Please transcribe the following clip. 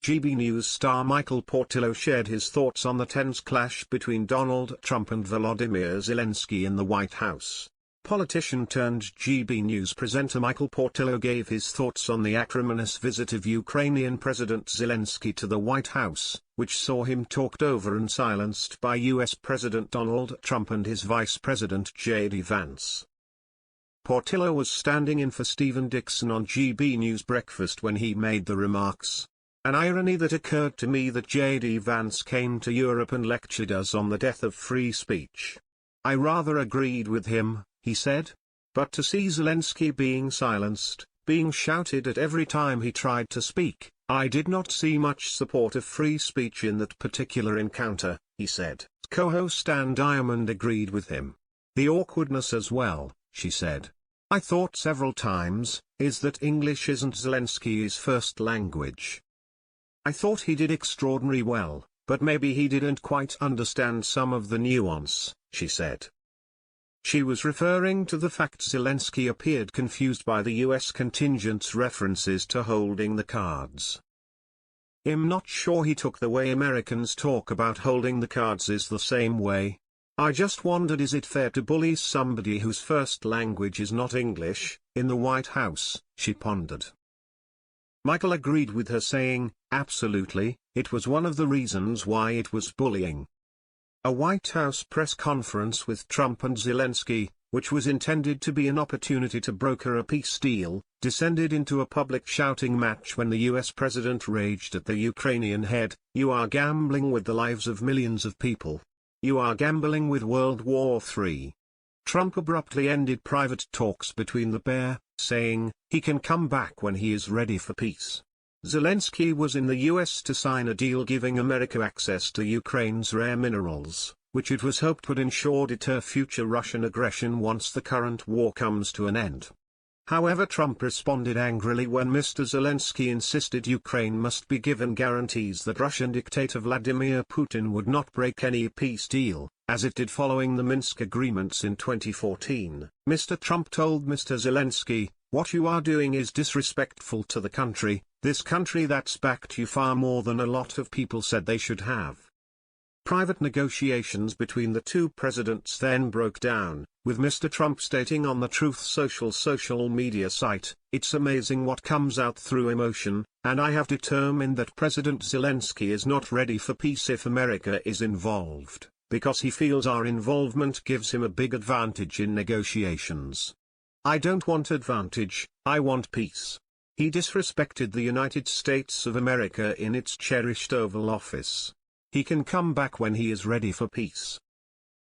GB News star Michael Portillo shared his thoughts on the tense clash between Donald Trump and Volodymyr Zelensky in the White House. Politician-turned-GB News presenter Michael Portillo gave his thoughts on the acrimonious visit of Ukrainian President Zelensky to the White House, which saw him talked over and silenced by US President Donald Trump and his Vice President J.D. Vance. Portillo was standing in for Stephen Dixon on GB News Breakfast when he made the remarks. "An irony that occurred to me that J.D. Vance came to Europe and lectured us on the death of free speech. I rather agreed with him," he said. "But to see Zelensky being silenced, being shouted at every time he tried to speak, I did not see much support of free speech in that particular encounter," he said. Co-host Ann Diamond agreed with him. "The awkwardness as well," she said. "I thought several times, is that English isn't Zelensky's first language? I thought he did extraordinarily well, but maybe he didn't quite understand some of the nuance," she said. She was referring to the fact Zelensky appeared confused by the US contingent's references to holding the cards. "I'm not sure he took the way Americans talk about holding the cards is the same way. I just wondered, is it fair to bully somebody whose first language is not English, in the White House?" she pondered. Michael agreed with her, saying, "Absolutely, it was one of the reasons why it was bullying." A White House press conference with Trump and Zelensky, which was intended to be an opportunity to broker a peace deal, descended into a public shouting match when the US president raged at the Ukrainian head, "You are gambling with the lives of millions of people. You are gambling with World War III." Trump abruptly ended private talks between the pair, saying, he can come back when he is ready for peace. Zelensky was in the US to sign a deal giving America access to Ukraine's rare minerals, which it was hoped would deter future Russian aggression once the current war comes to an end. However, Trump responded angrily when Mr. Zelensky insisted Ukraine must be given guarantees that Russian dictator Vladimir Putin would not break any peace deal, as it did following the Minsk agreements in 2014. Mr. Trump told Mr. Zelensky, "What you are doing is disrespectful to the country, this country that's backed you far more than a lot of people said they should have." Private negotiations between the two presidents then broke down, with Mr. Trump stating on the Truth social media site, "It's amazing what comes out through emotion, and I have determined that President Zelensky is not ready for peace if America is involved, because he feels our involvement gives him a big advantage in negotiations. I don't want advantage, I want peace." He disrespected the United States of America in its cherished Oval Office. He can come back when he is ready for peace.